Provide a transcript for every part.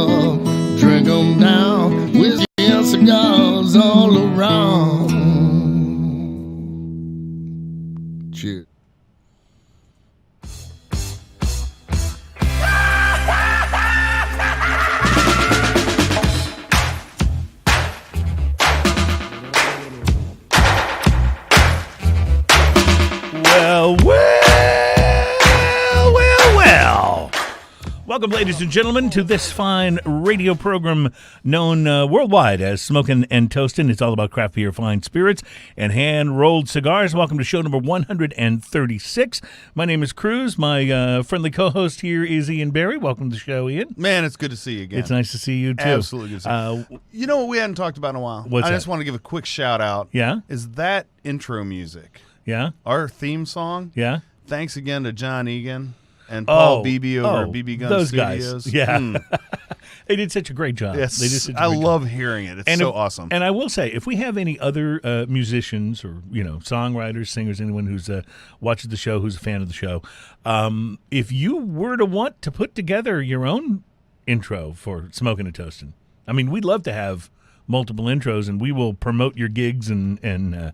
up, drink 'em down, whiskey and cigars all around. Cheers. Well. Welcome, ladies and gentlemen, to this fine radio program known worldwide as Smokin' and Toastin'. It's all about craft beer, fine spirits, and hand-rolled cigars. Welcome to show number 136. My name is Cruz. My friendly co-host here is Ian Barry. Welcome to the show, Ian. Man, it's good to see you again. It's nice to see you, too. Absolutely good to see you. You know what we hadn't talked about in a while? What's I that? just want to give a quick shout-out. Yeah? Is that intro music. Yeah? Our theme song. Yeah? Thanks again to John Egan and Paul Beebe over at BB Gun those Studios. Guys. Yeah. They did such a great job. Yes, They did such a I great job. love hearing it. It's so awesome. And I will say, if we have any other musicians or songwriters, singers, anyone who's watches the show, who's a fan of the show, if you were to want to put together your own intro for Smokin' and Toastin', I mean, we'd love to have multiple intros, and we will promote your gigs and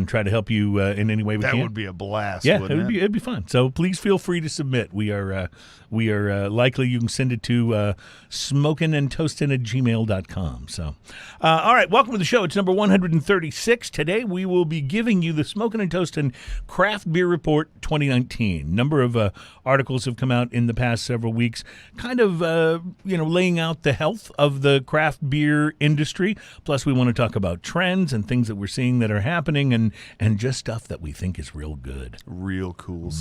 try to help you in any way we can. That would be a blast. Yeah, wouldn't it'd be fun. So please feel free to submit. We are likely you can send it to smokinandtoastin@gmail.com. So, all right, welcome to the show. It's number 136. Today we will be giving you the Smokin' and Toastin' Craft Beer Report 2019. Number of articles have come out in the past several weeks, kind of laying out the health of the craft beer industry. Plus, we want to talk about trends and things that we're seeing that are happening, and just stuff that we think is real good. Real cool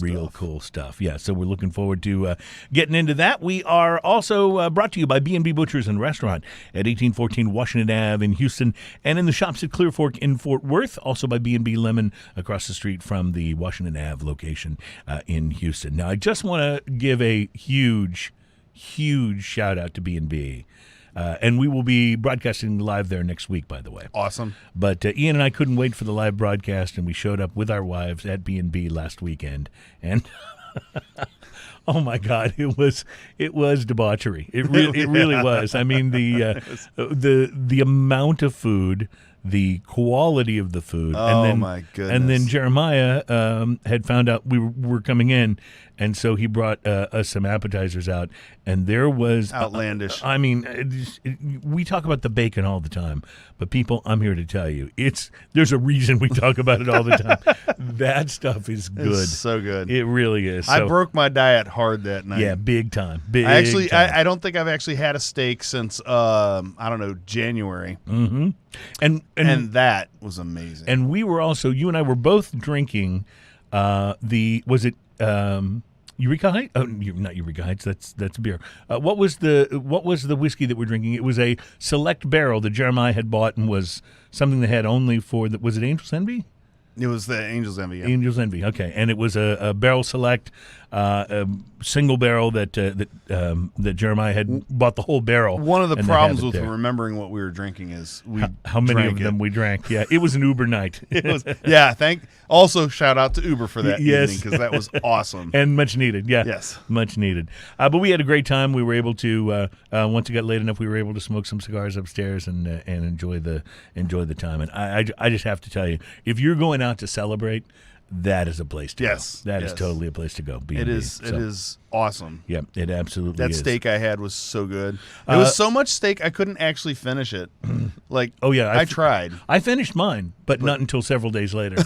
stuff. Yeah, so we're looking forward to getting into that. We are also brought to you by B&B Butchers and Restaurant at 1814 Washington Ave in Houston, and in the shops at Clear Fork in Fort Worth. Also by B&B Lemon across the street from the Washington Ave location in Houston. Now, I just want to give a huge shout out to B&B. And we will be broadcasting live there next week, by the way. Awesome. But Ian and I couldn't wait for the live broadcast, and we showed up with our wives at B&B last weekend. And oh my God, it was debauchery. It really was. I mean, the amount of food, the quality of the food. Oh, and then, my goodness. And then Jeremiah had found out we were coming in, and so he brought us some appetizers out, and there was outlandish. I mean, we talk about the bacon all the time, but people, I'm here to tell you, there's a reason we talk about it all the time. That stuff is good. It's so good. It really is. I broke my diet hard that night. Yeah, big time. I don't think I've actually had a steak since January. Mm-hmm. And that was amazing. And we were also, you and I were both drinking Eureka Heights? Oh, not Eureka Heights. That's beer. What was the whiskey that we're drinking? It was a select barrel that Jeremiah had bought and was something they had only for was it Angel's Envy? It was the Angel's Envy. Yeah. Angel's Envy. Okay, and it was a barrel select, a single barrel that Jeremiah had bought the whole barrel. One of the problems with remembering what we were drinking is how many of them we drank. Yeah, it was an Uber night. It was. Yeah, also shout out to Uber for that yes. evening, because that was awesome and much needed. Yeah, yes, much needed. But we had a great time. We were able to once it got late enough, we were able to smoke some cigars upstairs and enjoy the time. And I just have to tell you, if you're going out to celebrate, that is a place to go. That is totally a place to go. B&B. It is. It is awesome. Yeah, it absolutely is. That steak I had was so good. It was so much steak I couldn't actually finish it. Oh yeah, I tried. I finished mine, but not until several days later.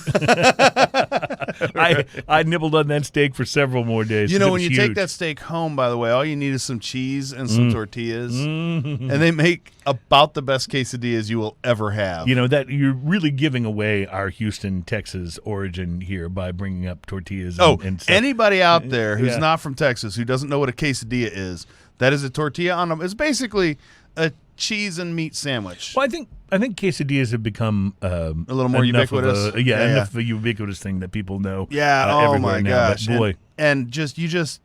I nibbled on that steak for several more days. You know, when you take that steak home, by the way, all you need is some cheese and some tortillas, and they make about the best quesadillas you will ever have. You know, that you're really giving away our Houston, Texas origin here by bringing up tortillas. And stuff. Anybody out there who's not from Texas, who doesn't know what a quesadilla is, that is a tortilla on them. It's basically a cheese and meat sandwich. Well, I think quesadillas have become a little more ubiquitous. Enough of a ubiquitous thing that people know. Yeah. Oh my gosh. Boy. And you just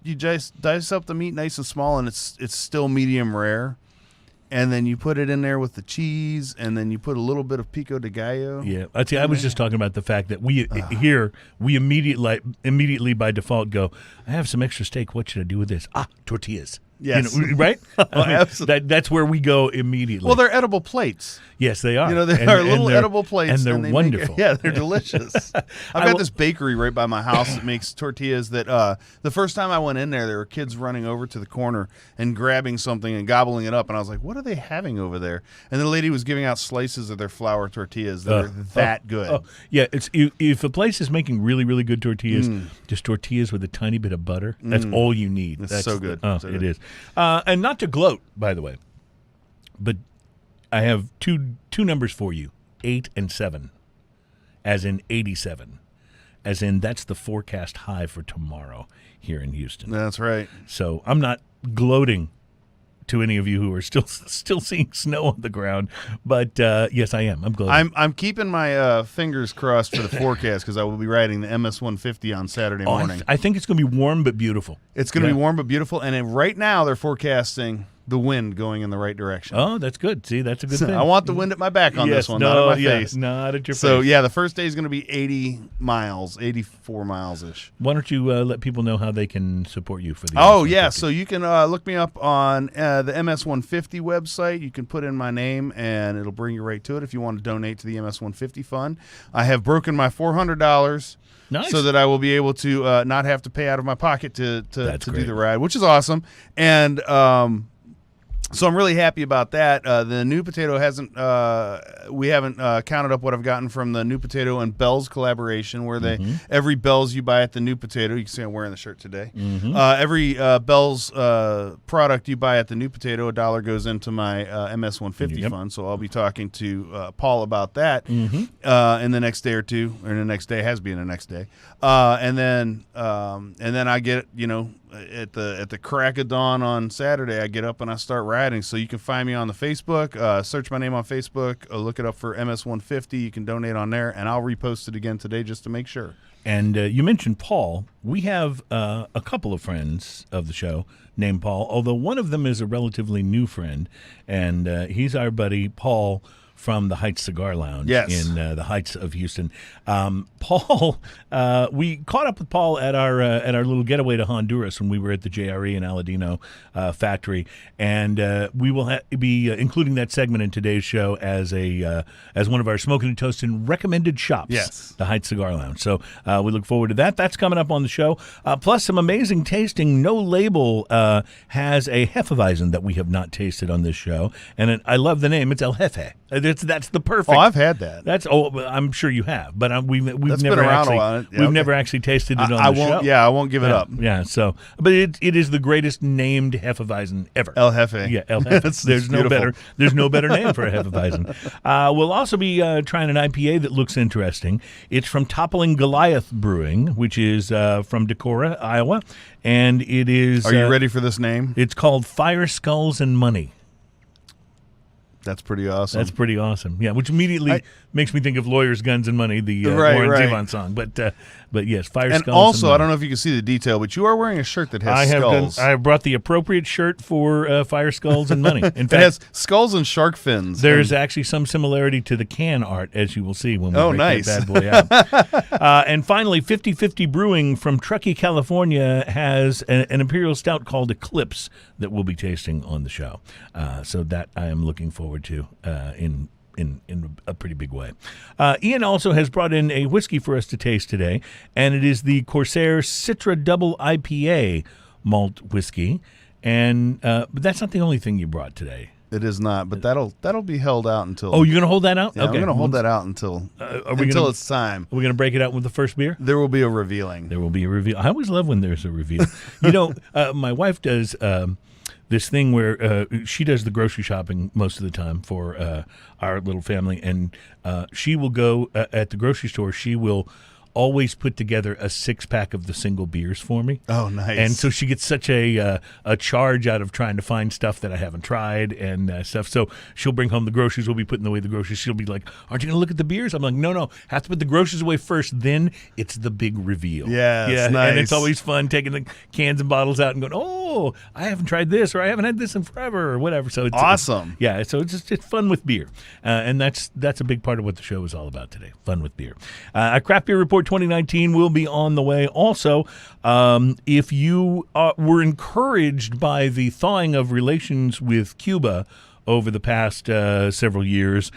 dice up the meat nice and small, and it's still medium rare. And then you put it in there with the cheese, and then you put a little bit of pico de gallo. Yeah, I was just talking about the fact that we immediately by default go, I have some extra steak. What should I do with this? Tortillas. Yes. Right? Absolutely. That's where we go immediately. Well, they're edible plates. Yes, they are. They are little edible plates. And they're they wonderful. They're delicious. I've got this bakery right by my house that makes tortillas that the first time I went in there were kids running over to the corner and grabbing something and gobbling it up. And I was like, what are they having over there? And the lady was giving out slices of their flour tortillas that are that good. Yeah, if a place is making really, really good tortillas, just tortillas with a tiny bit of butter, that's all you need. That's so good. Oh, so it good. is. And not to gloat, by the way, but I have two numbers for you, 8 and 7, as in 87, as in that's the forecast high for tomorrow here in Houston. That's right. So I'm not gloating to any of you who are still seeing snow on the ground, but yes, I am. I'm gloating. I'm keeping my fingers crossed for the forecast because I will be riding the MS-150 on Saturday morning. I think it's going to be warm but beautiful. It's going to be warm but beautiful, and right now they're forecasting the wind going in the right direction. Oh, that's good. See, that's a good thing. I want the wind at my back on this one, not at my face. Not at your face. So, yeah, the first day is going to be 80 miles, 84 miles-ish. Why don't you let people know how they can support you for the Oh, MS-150? yeah, so you can look me up on the MS-150 website. You can put in my name, and it'll bring you right to it if you want to donate to the MS-150 fund. I have broken my $400. Nice. So that I will be able to not have to pay out of my pocket to do great. the ride, which is awesome. And so I'm really happy about that. The new potato we haven't counted up what I've gotten from the new potato and Bell's collaboration, where every Bell's you buy at the new potato, you can see I'm wearing the shirt today. Every Bell's product you buy at the new potato, $1 goes into my MS-150 fund. So I'll be talking to Paul about that in the next day or two, or the next day has been the next day, and then I get at the crack of dawn on Saturday, I get up and I start riding. So you can find me on the Facebook, search my name on Facebook, look it up for MS-150. You can donate on there, and I'll repost it again today just to make sure. And you mentioned Paul. We have a couple of friends of the show named Paul, although one of them is a relatively new friend, and he's our buddy Paul from the Heights Cigar Lounge in the Heights of Houston. Paul, we caught up with Paul at our little getaway to Honduras when we were at the JRE in Aladino factory, and we will be including that segment in today's show as one of our Smoking and Toasting recommended shops. Yes, the Heights Cigar Lounge. So we look forward to that. That's coming up on the show. Plus some amazing tasting. No Label has a Hefeweizen that we have not tasted on this show, and I love the name. It's El Jefe. That's the perfect. Oh, I've had that. I'm sure you have, but we've That's never been around actually a while. Yeah, we've never actually tasted it on the show. Yeah, I won't give it up. Yeah. So, but it is the greatest named Hefeweizen ever. El Jefe. Yeah, El Jefe. There's no better name for a Hefeweizen. We'll also be trying an IPA that looks interesting. It's from Toppling Goliath Brewing, which is from Decorah, Iowa, and it is. Are you ready for this name? It's called Fire Skulls and Money. That's pretty awesome. That's pretty awesome. Yeah, which immediately makes me think of Lawyers, Guns, and Money, the Warren Zevon song. But yes, Fire Skulls. And also, and I don't know if you can see the detail, but you are wearing a shirt that has skulls. I have brought the appropriate shirt for Fire Skulls and Money. In fact, it has skulls and shark fins. There's actually some similarity to the can art, as you will see when we break that bad boy out. And finally, 50/50 Brewing from Truckee, California, has an Imperial Stout called Eclipse that we'll be tasting on the show. So that I am looking forward to in a pretty big way. Ian also has brought in a whiskey for us to taste today, and it is the Corsair Citra Double IPA malt whiskey. And but that's not the only thing you brought today. It is not, but that'll be held out until. Oh, you're going to hold that out? Yeah, okay. I'm going to hold that out until it's time. Are we going to break it out with the first beer? There will be a revealing. There will be a reveal. I always love when there's a reveal. My wife does this thing where she does the grocery shopping most of the time for our little family, and she will go at the grocery store. She will always put together a 6-pack of the single beers for me. Oh, nice. And so she gets such a charge out of trying to find stuff that I haven't tried and stuff. So she'll bring home the groceries. We'll be putting away the groceries. She'll be like, aren't you going to look at the beers? I'm like, no. Have to put the groceries away first. Then it's the big reveal. Yeah, nice. And it's always fun taking the cans and bottles out and going, oh, I haven't tried this, or I haven't had this in forever, or whatever. So it's awesome. So it's fun with beer. And that's a big part of what the show is all about today. Fun with beer. A Craft Beer Report for 2019 will be on the way. Also, if you were encouraged by the thawing of relations with Cuba over the past several years,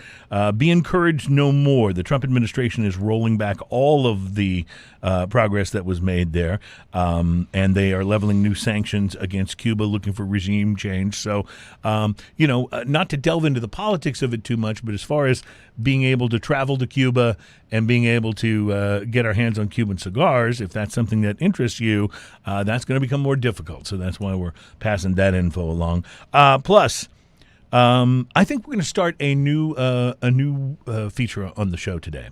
be encouraged no more. The Trump administration is rolling back all of the progress that was made there, and they are leveling new sanctions against Cuba, looking for regime change. So, not to delve into the politics of it too much, but as far as being able to travel to Cuba and being able to get our hands on Cuban cigars, if that's something that interests you, that's going to become more difficult. So that's why we're passing that info along. Plus, I think we're going to start a new feature on the show today,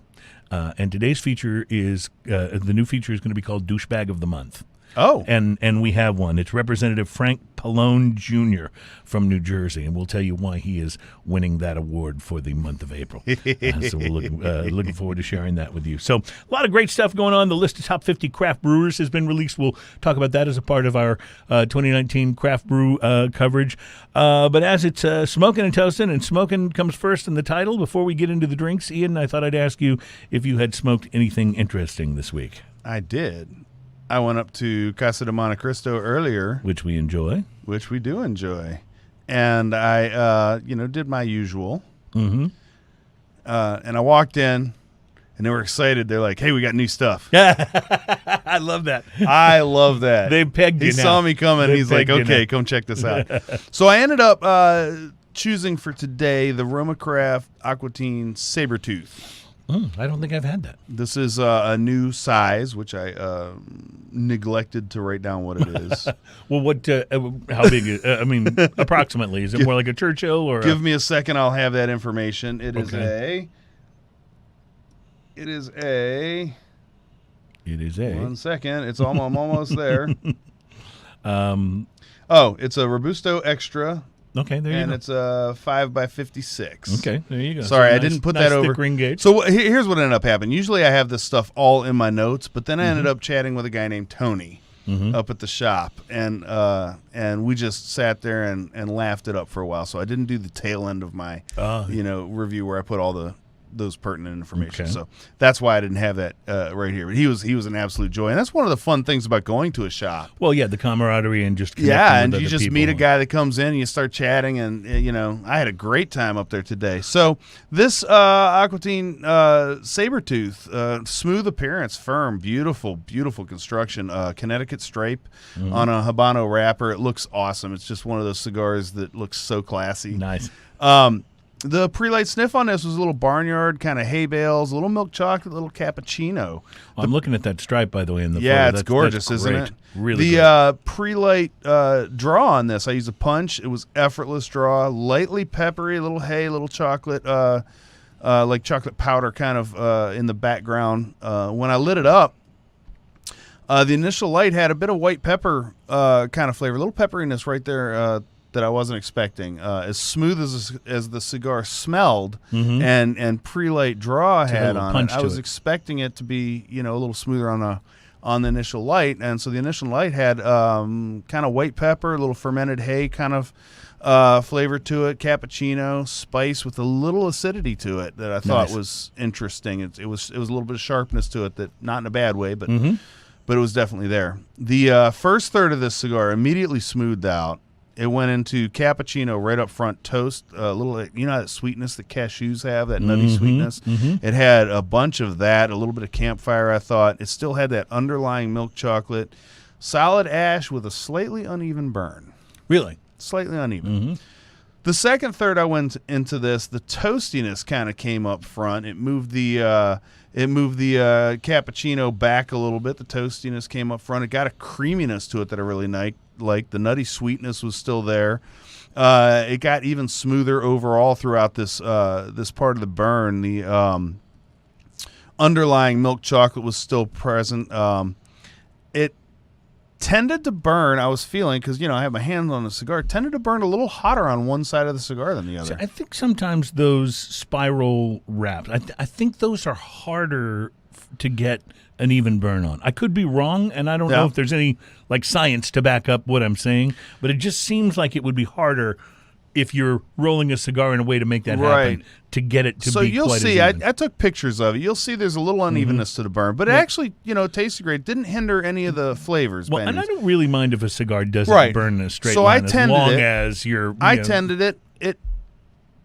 and today's feature is the new feature is going to be called Douchebag of the Month. Oh, and we have one. It's Representative Frank Pallone Jr. from New Jersey, and we'll tell you why he is winning that award for the month of April. So we're looking forward to sharing that with you. So a lot of great stuff going on. The list of top 50 craft brewers has been released. We'll talk about that as a part of our 2019 craft brew coverage. But as it's smoking and toasting, and smoking comes first in the title, before we get into the drinks, Ian, I thought I'd ask you if you had smoked anything interesting this week. I did. I went up to Casa de Monte Cristo earlier, Which we enjoy. which we do enjoy, and I, did my usual. Mm-hmm. And I walked in, and they were excited. They're like, "Hey, we got new stuff." I love that. I love that. They pegged He you now. saw me coming. They He's like, pegged you "Okay, now." come check this out." So I ended up choosing for today the Romacraft Aquitaine Sabertooth. I don't think I've had that. This is a new size, which I neglected to write down what it is. Well, how big is approximately? Is it more like a Churchill or Give me a second. I'll have that information. It is Okay. a. 1 second. It's almost, I'm almost there. Um, It's a Robusto Extra, okay, there you and go. it's a 5x56. Okay, there you go. Sorry, So I didn't put nice that over. thick ring gauge. So here's what ended up happening. Usually I have this stuff all in my notes, but then I ended up chatting with a guy named Tony up at the shop, and we just sat there and laughed it up for a while. So I didn't do the tail end of my review where I put all those pertinent information. Okay. So that's why I didn't have that right here. But he was an absolute joy, and that's one of the fun things about going to a shop. Well, yeah, the camaraderie and just connecting Yeah, with and other you just people. meet a guy that comes in, and you start chatting, and I had a great time up there today. So this Aquitaine Sabertooth, smooth appearance, firm, beautiful, beautiful construction, Connecticut stripe on a Habano wrapper. It looks awesome. It's just one of those cigars that looks so classy. Nice. The pre-light sniff on this was a little barnyard, kind of hay bales, a little milk chocolate, a little cappuccino. I'm looking at that stripe, by the way, in the Yeah, photo. it's gorgeous, that's isn't great. it? Really The pre-light draw on this, I used a punch. It was effortless draw, lightly peppery, a little hay, a little chocolate, like chocolate powder kind of in the background. When I lit it up, the initial light had a bit of white pepper kind of flavor, a little pepperiness right there that I wasn't expecting. As smooth as the cigar smelled and pre-light draw had little on punch it, I to was it. expecting it to be a little smoother on the initial light. And so the initial light had kind of white pepper, a little fermented hay kind of flavor to it, cappuccino, spice with a little acidity to it that I thought Nice. was interesting. It was a little bit of sharpness to it, that not in a bad way, but it was definitely there. The first third of this cigar immediately smoothed out. It went into cappuccino right up front, toast, a little, that sweetness that cashews have, that nutty sweetness. It had a bunch of that, a little bit of campfire, I thought. It still had that underlying milk chocolate, solid ash with a slightly uneven burn. Really? Slightly uneven. The second third I went into this, the toastiness kind of came up front. It moved the cappuccino back a little bit. The toastiness came up front. It got a creaminess to it that I really liked. The nutty sweetness was still there. It got even smoother overall throughout this part of the burn. The underlying milk chocolate was still present. It tended to burn, I was feeling, because I have my hands on the cigar, tended to burn a little hotter on one side of the cigar than the other. I think sometimes those spiral wraps, I think those are harder to get an even burn on. I could be wrong, and I don't know if there's any science to back up what I'm saying, but it just seems like it would be harder if you're rolling a cigar in a way to make that Right. happen, to get it to So be you'll quite see, as even. I took pictures of it. You'll see there's a little unevenness to the burn, but it actually, it tasted great. It didn't hinder any of the flavors. Well, by and any I don't really mind if a cigar doesn't Right. burn in a straight So I line as tended long it. as you're. I tended it. It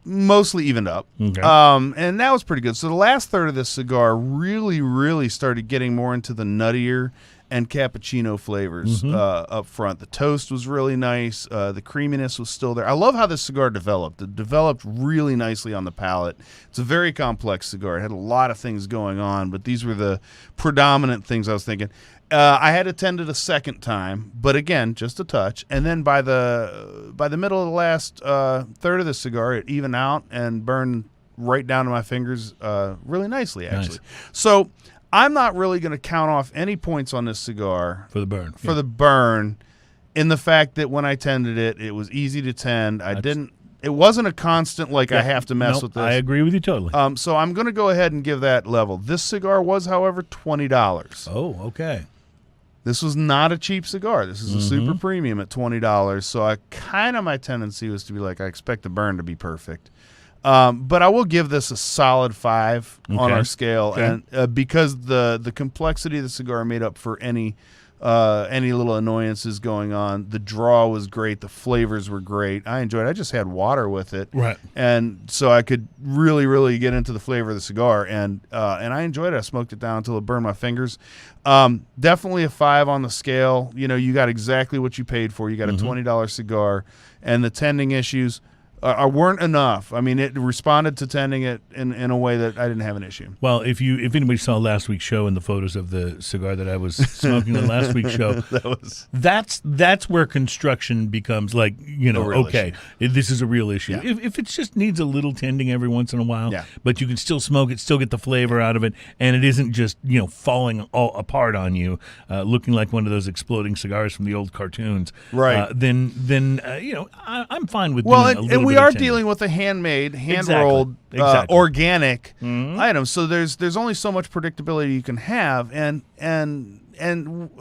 mostly evened up. Okay. And that was pretty good. So the last third of this cigar really, really started getting more into the nuttier and cappuccino flavors up front. The toast was really nice. The creaminess was still there. I love how this cigar developed. It developed really nicely on the palate. It's a very complex cigar. It had a lot of things going on, but these were the predominant things I was thinking. I had attended a second time, but again, just a touch. And then by the middle of the last third of the cigar, it evened out and burned right down to my fingers really nicely, actually. Nice. So I'm not really going to count off any points on this cigar For the burn. for the burn, in the fact that when I tended it, it was easy to tend. It wasn't a constant, like, I have to mess with this. I agree with you totally. So I'm going to go ahead and give that level. This cigar was, however, $20. Oh, okay. This was not a cheap cigar. This is a super premium at $20. So my tendency was to be like, I expect the burn to be perfect. But I will give this a solid 5 on our scale, and because the complexity of the cigar made up for any little annoyances going on. The draw was great. The flavors were great. I enjoyed it. I just had water with it, Right. and so I could really, really get into the flavor of the cigar, and I enjoyed it. I smoked it down until it burned my fingers. Definitely a 5 on the scale. You got exactly what you paid for. You got a $20 cigar, and the tending issues weren't enough. I mean, it responded to tending it in a way that I didn't have an issue. Well, if anybody saw last week's show and the photos of the cigar that I was smoking on last week's show, that's where construction becomes like, okay, this is a real issue. Yeah. If it just needs a little tending every once in a while, Yeah. but you can still smoke it, still get the flavor out of it, and it isn't just falling all apart on you, looking like one of those exploding cigars from the old cartoons. Right. Then I'm fine with Well, doing a little and we bit of are tending. dealing with a handmade, hand-rolled, Exactly. organic item. So there's only so much predictability you can have, and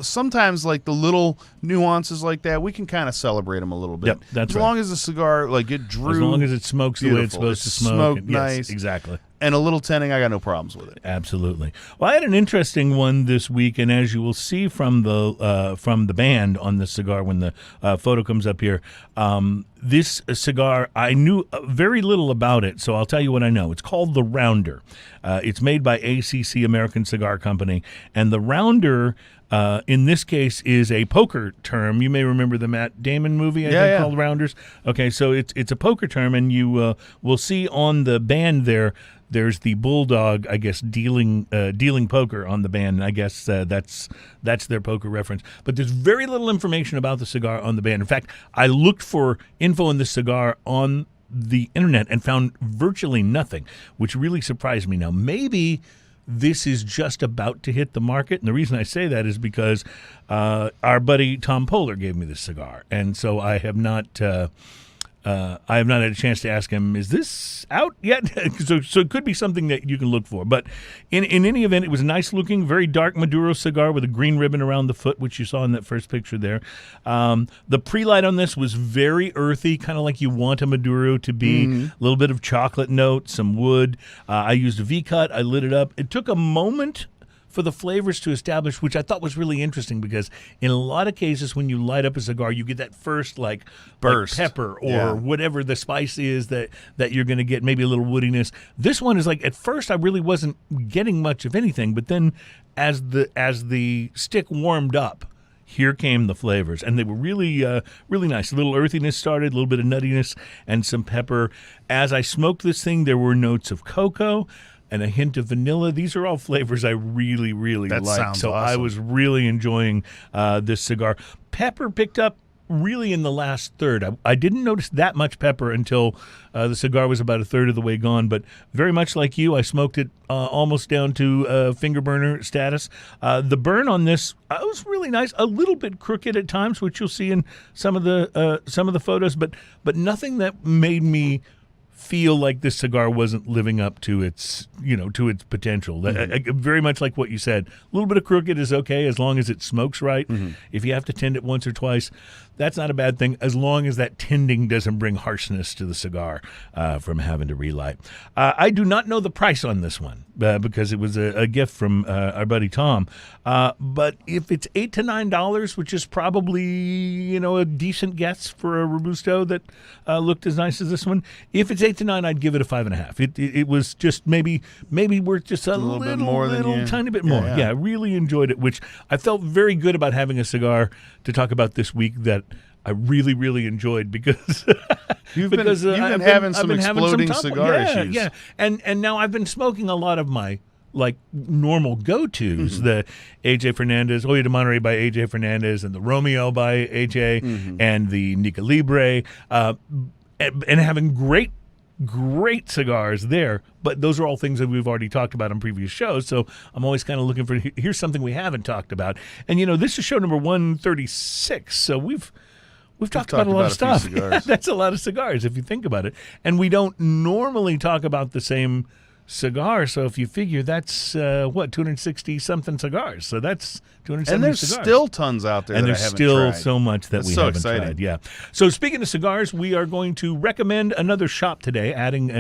sometimes, like, the little nuances like that, we can kind of celebrate them a little bit. Yep, that's right. As long as the cigar, like, it drew, As long as it smokes the way it's beautiful. supposed to It's smoke. smoked and- yes, nice. exactly. and a little tending, I got no problems with it. Absolutely. Well, I had an interesting one this week, and as you will see from the band on the cigar when the photo comes up here, this cigar, I knew very little about it, so I'll tell you what I know. It's called the Rounder. It's made by ACC, American Cigar Company, and the Rounder, in this case, is a poker term. You may remember the Matt Damon movie, I think, called Rounders. Okay, so it's a poker term, and you will see on the band there's the bulldog, I guess, dealing poker on the band. And I guess that's their poker reference. But there's very little information about the cigar on the band. In fact, I looked for info on this cigar on the internet and found virtually nothing, which really surprised me. Now, maybe this is just about to hit the market, and the reason I say that is because our buddy Tom Poehler gave me this cigar, and so I have not had a chance to ask him, is this out yet? so it could be something that you can look for. But in any event, it was a nice-looking, very dark Maduro cigar with a green ribbon around the foot, which you saw in that first picture there. The pre-light on this was very earthy, kind of like you want a Maduro to be. A little bit of chocolate note, some wood. I used a V-cut. I lit it up. It took a moment for the flavors to establish, which I thought was really interesting, because in a lot of cases when you light up a cigar, you get that first burst, like pepper or whatever the spice is that you're going to get, maybe a little woodiness. This one is like, at first I really wasn't getting much of anything, but then as the stick warmed up, here came the flavors, and they were really really nice. A little earthiness started, a little bit of nuttiness, and some pepper. As I smoked this thing, there were notes of cocoa and a hint of vanilla. These are all flavors I really, really like. So awesome. I was really enjoying this cigar. Pepper picked up really in the last third. I didn't notice that much pepper until the cigar was about a third of the way gone, but very much like you, I smoked it almost down to finger burner status. The burn on this was really nice, a little bit crooked at times, which you'll see in some of the photos, but nothing that made me feel like this cigar wasn't living up to its, to its potential. Very much like what you said. A little bit of crooked is okay as long as it smokes right. If you have to tend it once or twice, that's not a bad thing, as long as that tending doesn't bring harshness to the cigar from having to relight. I do not know the price on this one because it was a gift from our buddy Tom. But if it's $8 to $9, which is probably a decent guess for a Robusto that looked as nice as this one, if it's $8 to $9, I'd give it a 5.5. It was just maybe worth just a little bit more tiny bit more. Yeah, I really enjoyed it, which I felt very good about having a cigar to talk about this week that I really, really enjoyed because you've been having some exploding cigar issues. Yeah, and now I've been smoking a lot of my normal go-tos, the AJ Fernandez, Olla de Monterey by AJ Fernandez, and the Romeo by AJ, and the Nica Libre, and having great cigars there, but those are all things that we've already talked about on previous shows, so I'm always kind of looking for, here's something we haven't talked about. And this is show number 136, so we've talked about a lot of stuff. That's a lot of cigars if you think about it, and we don't normally talk about the same cigar, so if you figure that's 260 something cigars, so that's 270 and there's cigars. Still tons out there, and that there's I haven't still tried. So much that we so haven't exciting. tried. Yeah. So speaking of cigars, we are going to recommend another shop today, adding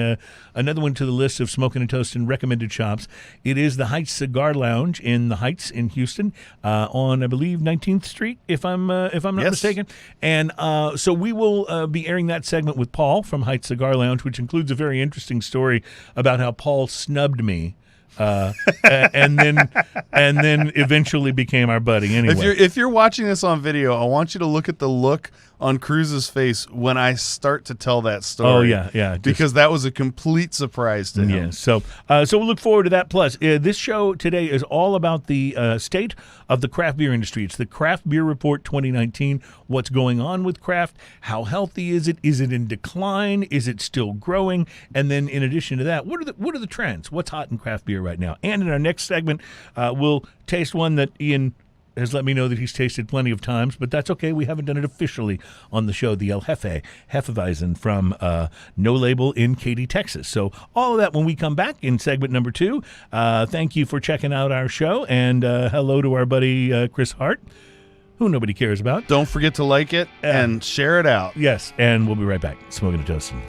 another one to the list of Smoking and Toasting recommended shops. It is the Heights Cigar Lounge in the Heights in Houston, on I believe 19th Street, if I'm not mistaken. And so we will be airing that segment with Paul from Heights Cigar Lounge, which includes a very interesting story about how Paul snubbed me. And then eventually became our buddy. Anyway, if you're watching this on video, I want you to look at the look on Cruz's face when I start to tell that story. Oh yeah, because that was a complete surprise to him. Yeah, so we'll look forward to that. Plus, this show today is all about the state of the craft beer industry. It's the Craft Beer Report 2019. What's going on with craft? How healthy is it? Is it in decline? Is it still growing? And then, in addition to that, what are the trends? What's hot in craft beer right now? And in our next segment, we'll taste one that Ian has let me know that he's tasted plenty of times, but that's okay. We haven't done it officially on the show, the El Jefe Hefeweizen from No Label in Katy, Texas. So all of that when we come back in segment number 2. Thank you for checking out our show, and hello to our buddy Chris Hart, who nobody cares about. Don't forget to like it and share it out. Yes, and we'll be right back. Smoking and Toasting.